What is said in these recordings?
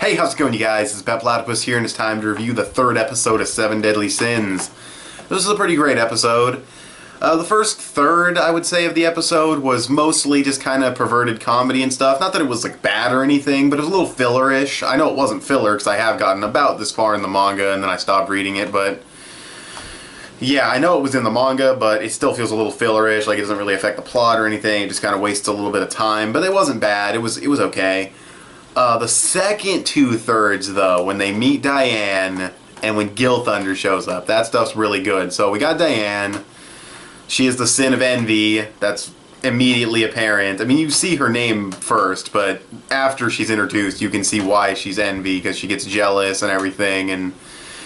Hey, how's it going, you guys? It's petplatypus here, and it's time to review the third episode of 7 Deadly Sins. This is a pretty great episode. The first third, I would say, of the episode was mostly just kind of perverted comedy and stuff. Not that it was, like, bad or anything, but it was a little filler-ish. I know it wasn't filler, because I have gotten about this far in the manga, and then I stopped reading it, but... yeah, I know it was in the manga, but it still feels a little filler-ish, like it doesn't really affect the plot or anything, it just kind of wastes a little bit of time, but it wasn't bad, it was okay. The second two-thirds, though, when they meet Diane, and when Gilthunder shows up, that stuff's really good. So we got Diane, she is the sin of envy, that's immediately apparent. I mean, you see her name first, but after she's introduced, you can see why she's envy, because she gets jealous and everything, and...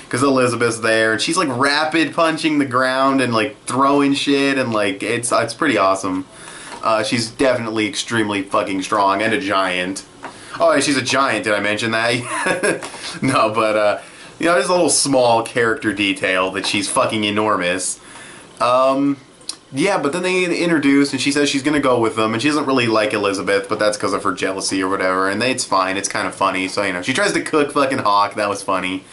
because Elizabeth's there, and she's like rapid punching the ground and like throwing shit, and like it's pretty awesome. She's definitely extremely fucking strong and a giant. Oh, she's a giant. Did I mention that? No, but you know, there's a little small character detail that she's fucking enormous. Yeah, but then they introduce, and she says she's gonna go with them, and she doesn't really like Elizabeth, but that's because of her jealousy or whatever. And it's fine. It's kind of funny. So you know, she tries to cook fucking Hawk. That was funny.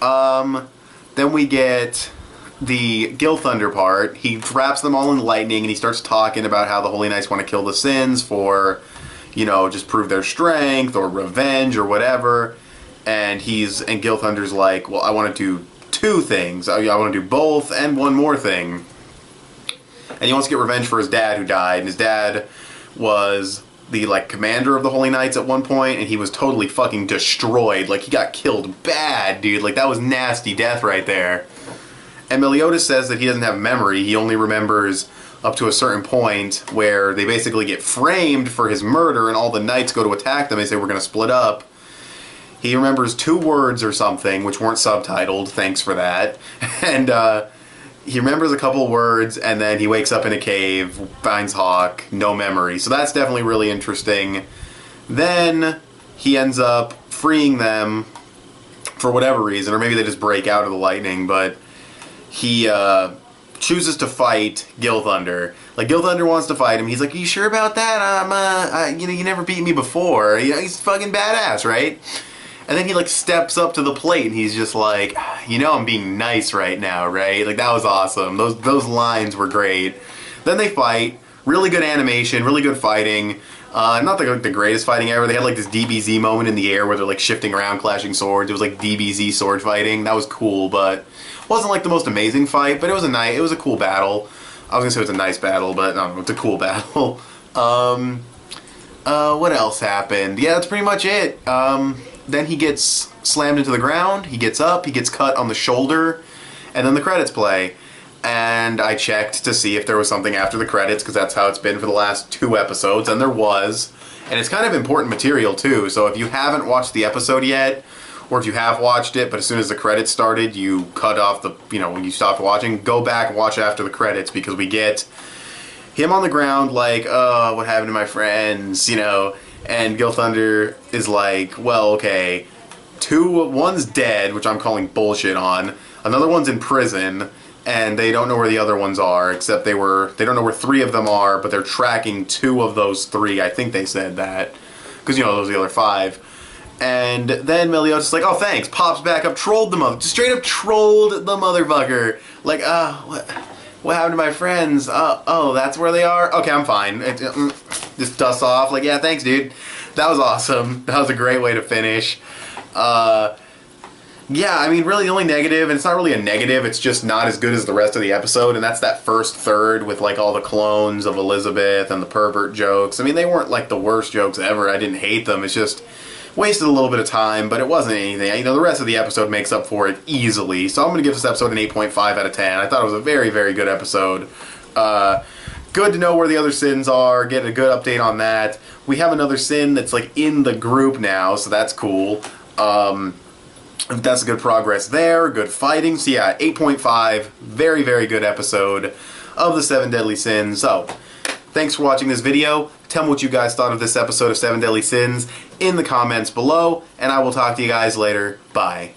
Then we get the Gilthunder part. He wraps them all in lightning, and he starts talking about how the Holy Knights want to kill the Sins for, you know, just prove their strength, or revenge, or whatever. And Gilthunder's like, well, I want to do two things. I want to do both, and one more thing. And he wants to get revenge for his dad who died, and his dad was... the, like, commander of the Holy Knights at one point, and he was totally fucking destroyed. Like, he got killed bad, dude. Like, that was nasty death right there. And Meliodas says that he doesn't have memory. He only remembers up to a certain point where they basically get framed for his murder, and all the knights go to attack them. They say, we're going to split up. He remembers 2 words or something, which weren't subtitled. Thanks for that. And, he remembers a couple words, and then he wakes up in a cave, finds Hawk, no memory. So that's definitely really interesting. Then he ends up freeing them for whatever reason, or maybe they just break out of the lightning, but he chooses to fight Gilthunder. Like, Gilthunder wants to fight him. He's like, are you sure about that? You know, you never beat me before. You know, he's fucking badass, right? And then he, like, steps up to the plate, and he's just like, you know I'm being nice right now, right? Like, that was awesome. Those lines were great. Then they fight. Really good animation, really good fighting. Not the greatest fighting ever. They had, like, this DBZ moment in the air where they're, like, shifting around, clashing swords. It was, like, DBZ sword fighting. That was cool, but wasn't, like, the most amazing fight, but it was a cool battle. I was gonna say it was a nice battle, but no, it's a cool battle. What else happened? Yeah, that's pretty much it. Then he gets slammed into the ground, he gets up, he gets cut on the shoulder, and then the credits play. And I checked to see if there was something after the credits, because that's how it's been for the last 2 episodes, and there was. And it's kind of important material, too, so if you haven't watched the episode yet, or if you have watched it, but as soon as the credits started, you cut off the, you know, when you stopped watching, go back and watch after the credits, because we get him on the ground like, oh, what happened to my friends, you know. And Gilthunder is like, well, okay, one's dead, which I'm calling bullshit on. Another one's in prison, and they don't know where the other ones are, except they don't know where 3 of them are, but they're tracking 2 of those 3. I think they said that, because, you know, those are the other 5. And then Meliodas is like, oh, thanks, pops back up, trolled the mother, just straight up trolled the motherfucker. Like, what happened to my friends? Oh, that's where they are? Okay, I'm fine. Just dust off, like, yeah, thanks, dude. That was awesome. That was a great way to finish. Yeah, I mean, really the only negative, and it's not really a negative, it's just not as good as the rest of the episode, and that's that first third with, like, all the clones of Elizabeth and the pervert jokes. I mean, they weren't, like, the worst jokes ever. I didn't hate them. It's just wasted a little bit of time, but it wasn't anything. You know, the rest of the episode makes up for it easily, so I'm going to give this episode an 8.5 out of 10. I thought it was a very, very good episode. Good to know where the other sins are, get a good update on that. We have another sin that's, like, in the group now, so that's cool. That's good progress there, good fighting. So yeah, 8.5, very, very good episode of the 7 Deadly Sins. So, thanks for watching this video. Tell me what you guys thought of this episode of 7 Deadly Sins in the comments below, and I will talk to you guys later. Bye.